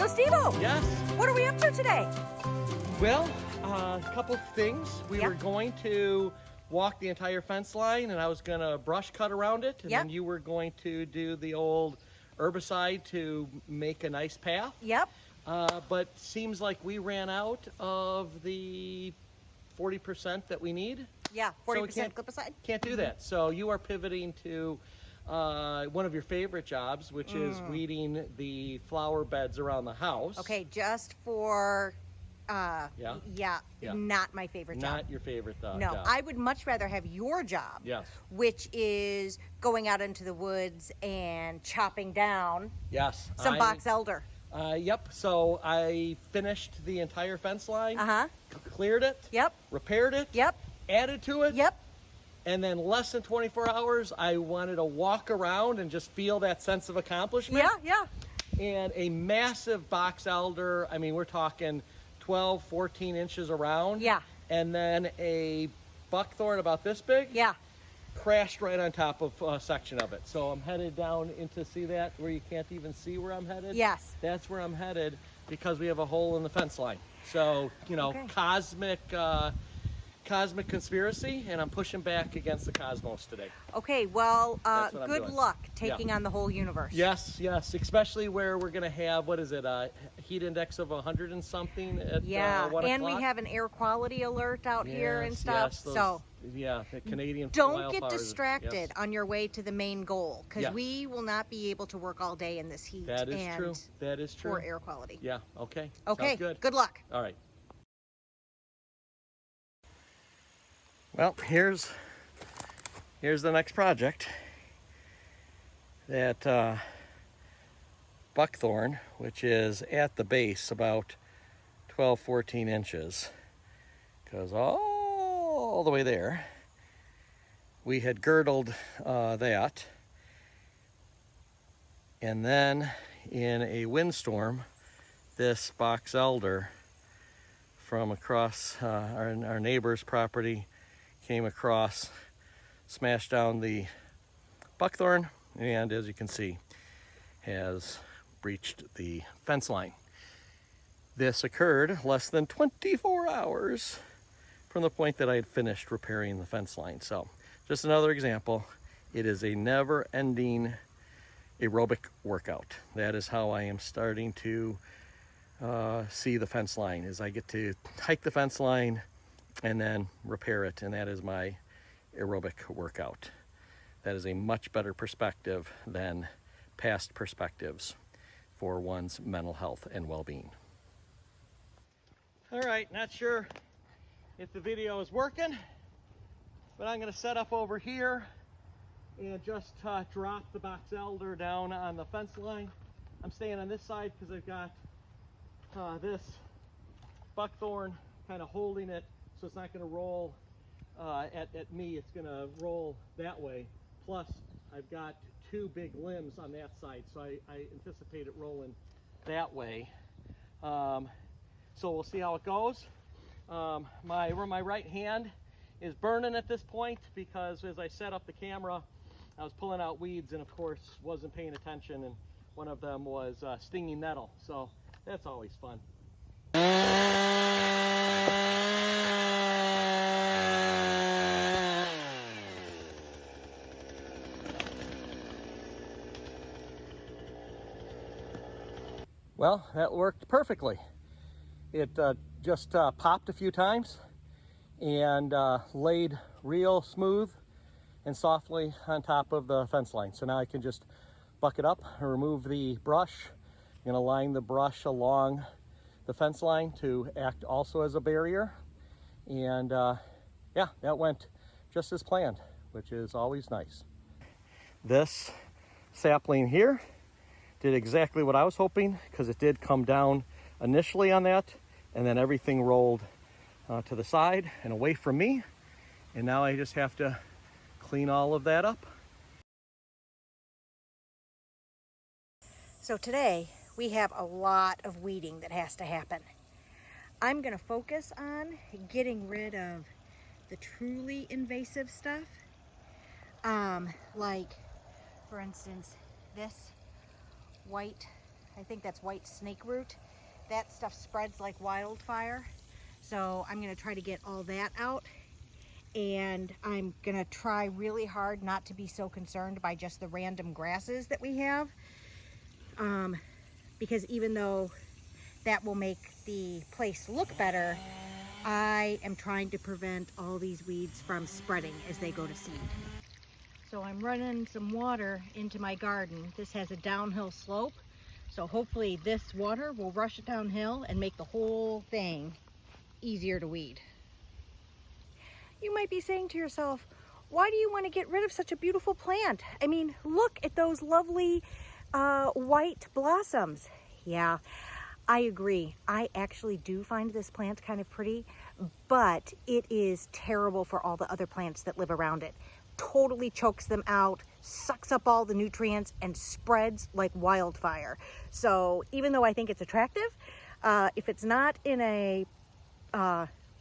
So Steve-O, Yes. what are we up to today? Well, a couple of things. We Yep. were going to walk the entire fence line, and I was going to brush cut around it, and Yep. then you were going to do the old herbicide to make a nice path. Yep. But seems like we ran out of the 40% that we need. Yeah, So we 40% glipizide. Can't do that. So you are pivoting to one of your favorite jobs, which is weeding the flower beds around the house. Okay, just for, Yeah. not my favorite job. Not your favorite No, job. I would much rather have your job. Yes. Which is going out into the woods and chopping down Yes. some box elder. Yep. So I finished the entire fence line. Uh-huh. Cleared it. Yep. Repaired it. Yep. Added to it. Yep. And then less than 24 hours, I wanted to walk around and just feel that sense of accomplishment. Yeah. And a massive box elder, I mean, we're talking 12, 14 inches around. Yeah. And then a buckthorn about this big. Yeah. Crashed right on top of a section of it. So I'm headed down into, see that, where you can't even see where I'm headed? Yes. That's where I'm headed because we have a hole in the fence line. So, Okay. cosmic conspiracy, and I'm pushing back against the cosmos today. Okay, well, That's what I'm good doing. luck taking on the whole universe. Yes, especially where we're going to have, what is it, a heat index of 100 and something at 1 and o'clock? we have an air quality alert out here and stuff. Yes, So yeah, the Canadian don't get wildfires, distracted yes. on your way to the main goal, because Yes. we will not be able to work all day in this heat. That is and true. That is true. Poor air quality. Yeah, okay. Okay, Sounds good luck. All right. Well, here's the next project. That buckthorn, which is at the base about 12, 14 inches, goes all the way there. We had girdled that, and then in a windstorm, this box elder from across our neighbor's property came across, smashed down the buckthorn, and as you can see, has breached the fence line. This occurred less than 24 hours from the point that I had finished repairing the fence line. So just another example. It is a never-ending aerobic workout. That is how I am starting to see the fence line, is I get to hike the fence line and then repair it, and that is my aerobic workout. That is a much better perspective than past perspectives for one's mental health and well-being. All right, not sure if the video is working, but I'm going to set up over here and just drop the box elder down on the fence line. I'm staying on this side because I've got this buckthorn kind of holding it, so it's not going to roll at me. It's going to roll that way. Plus, I've got two big limbs on that side, so I anticipate it rolling that way. So we'll see how it goes. My right hand is burning at this point because as I set up the camera, I was pulling out weeds and of course wasn't paying attention, and one of them was stinging nettle. So that's always fun. Well, that worked perfectly. It just popped a few times and laid real smooth and softly on top of the fence line. So now I can just buck it up and remove the brush. I'm gonna line the brush along the fence line to act also as a barrier. And yeah, that went just as planned, which is always nice. This sapling here did exactly what I was hoping, because it did come down initially on that, and then everything rolled to the side and away from me. And now I just have to clean all of that up. So today we have a lot of weeding that has to happen. I'm going to focus on getting rid of the truly invasive stuff. Like, for instance, this white I think that's white snake root. That stuff spreads like wildfire. So I'm gonna try to get all that out. And I'm gonna try really hard not to be so concerned by just the random grasses that we have. Because even though that will make the place look better, I am trying to prevent all these weeds from spreading as they go to seed. So I'm running some water into my garden. This has a downhill slope, so hopefully this water will rush it downhill and make the whole thing easier to weed. You might be saying to yourself, why do you want to get rid of such a beautiful plant? I mean, look at those lovely white blossoms. Yeah, I agree. I actually do find this plant kind of pretty, but it is terrible for all the other plants that live around it. Totally chokes them out, sucks up all the nutrients, and spreads like wildfire. So even though I think it's attractive, if it's not in a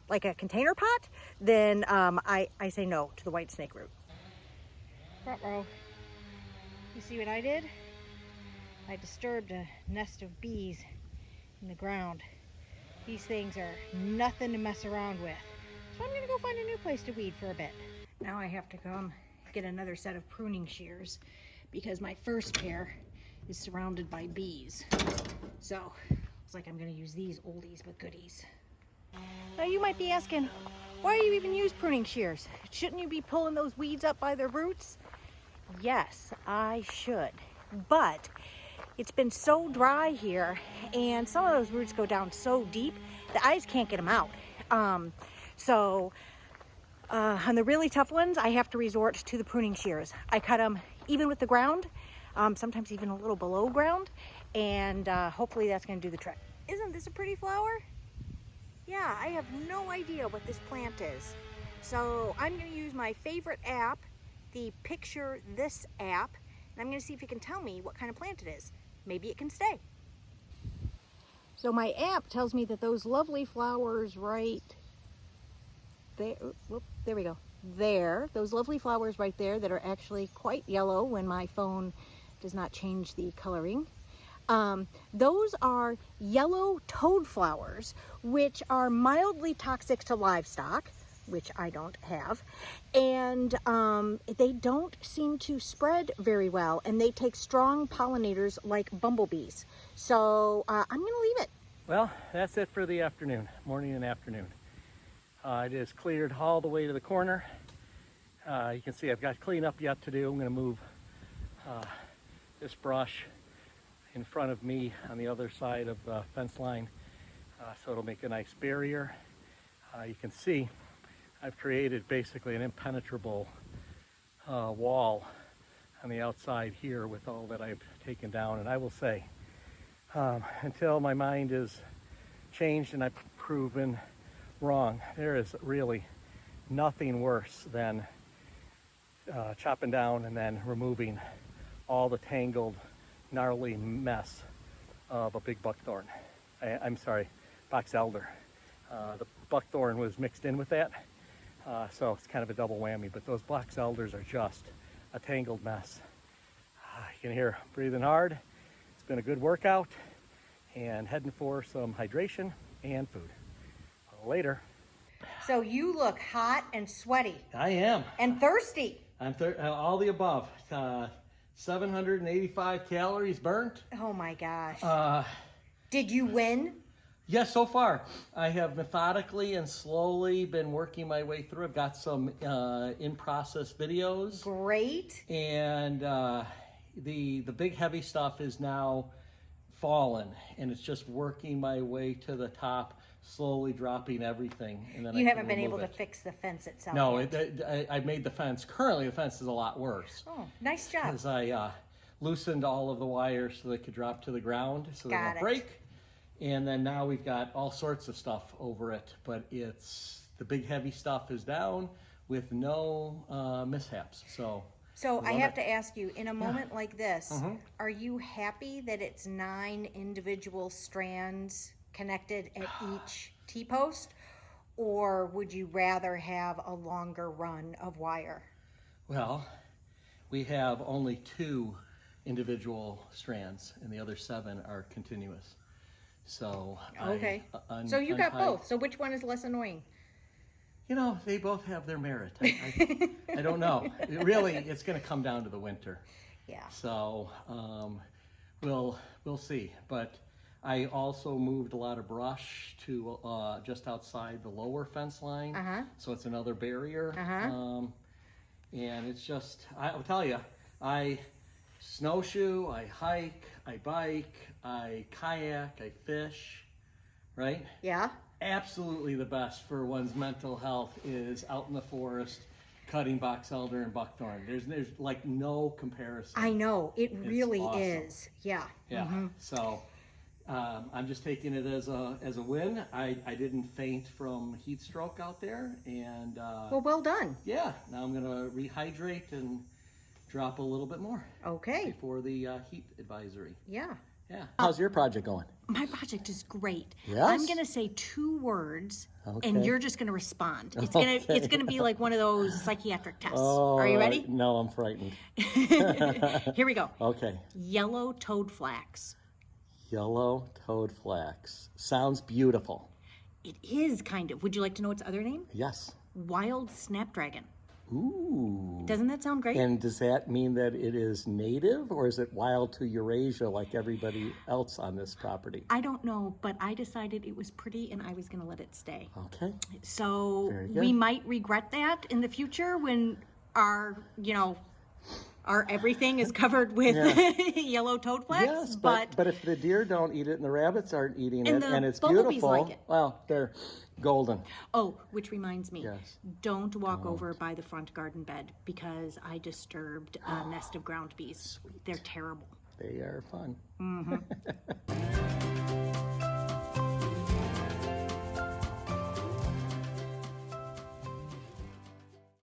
like a container pot, then I say no to the white snake root. Ruh-roh. You see what I did? I disturbed a nest of bees in the ground. These things are nothing to mess around with. So I'm gonna go find a new place to weed for a bit. Now I have to come get another set of pruning shears because my first pair is surrounded by bees. So it's like I'm gonna use these oldies but goodies. Now you might be asking, why do you even use pruning shears? Shouldn't you be pulling those weeds up by their roots? Yes, I should, but it's been so dry here and some of those roots go down so deep that I just can't get them out. On the really tough ones, I have to resort to the pruning shears. I cut them even with the ground, sometimes even a little below ground, and hopefully that's gonna do the trick. Isn't this a pretty flower? Yeah, I have no idea what this plant is. So I'm gonna use my favorite app, the Picture This app, and I'm gonna see if it can tell me what kind of plant it is. Maybe it can stay. So my app tells me that those lovely flowers right there, whoop, there we go. There, those lovely flowers right there that are actually quite yellow when my phone does not change the coloring. Those are yellow toad flowers, which are mildly toxic to livestock, which I don't have, and they don't seem to spread very well, and they take strong pollinators like bumblebees. So I'm gonna leave it. Well, that's it for the afternoon, morning and afternoon. It is cleared all the way to the corner. You can see I've got cleanup yet to do. I'm gonna move this brush in front of me on the other side of the fence line, so it'll make a nice barrier. You can see I've created basically an impenetrable wall on the outside here with all that I've taken down. And I will say, until my mind is changed and I've proven wrong, there is really nothing worse than chopping down and then removing all the tangled, gnarly mess of a big buckthorn. I'm sorry, box elder. The buckthorn was mixed in with that, so it's kind of a double whammy, but those box elders are just a tangled mess. You can hear breathing hard. It's been a good workout and heading for some hydration and food. Later. So you look hot and sweaty. I am. And thirsty. I'm all the above. 785 calories burnt. Oh my gosh. Did you win? Yes, so far. I have methodically and slowly been working my way through. I've got some in-process videos. Great. And the big heavy stuff is now fallen, and it's just working my way to the top, slowly dropping everything. And then you haven't been able to fix the fence itself. No, yet. I made the fence. Currently, the fence is a lot worse. Oh, nice job. Because I loosened all of the wires so they could drop to the ground, so they won't break. And then now we've got all sorts of stuff over it, but it's the big heavy stuff is down with no mishaps. So I have to ask you, in a moment like this, are you happy that it's 9 individual strands connected at each T-post, or would you rather have a longer run of wire? Well, we have only 2 individual strands, and the other 7 are continuous. So Okay. I So you got untied- both. So which one is less annoying? You know, they both have their merit. I don't know. It's going to come down to the winter. Yeah. So we'll see. But I also moved a lot of brush to just outside the lower fence line. So it's another barrier. And it's just, I'll tell you, I snowshoe, I hike, I bike, I kayak, I fish, right? Yeah. Absolutely the best for one's mental health is out in the forest cutting box elder and buckthorn. There's like no comparison. I know. It It's really awesome. is. Yeah. Yeah. So I'm just taking it as a win. I didn't faint from heat stroke out there, and Well done. yeah, now I'm gonna rehydrate and drop a little bit more Okay. before the heat advisory. Yeah. Yeah. How's your project going? My project is great. Yes? I'm gonna say 2 words, Okay. and you're just gonna respond. It's Okay. gonna be like one of those psychiatric tests. Oh, Are you ready? No, I'm frightened. Here we go. Okay. Yellow toadflax. Yellow toadflax. Sounds beautiful. It is kind of. Would you like to know its other name? Yes. Wild snapdragon. Ooh. Doesn't that sound great? And does that mean that it is native, or is it wild to Eurasia like everybody else on this property? I don't know, but I decided it was pretty and I was gonna let it stay. Okay. So Very good. we might regret that in the future when our everything is covered with yellow toadflax. Yes, but if the deer don't eat it and the rabbits aren't eating it And the and it's bumblebees beautiful, like it. well, they're golden. Oh, which reminds me, Yes. don't walk over by the front garden bed because I disturbed a nest of ground bees. They're terrible. They are fun.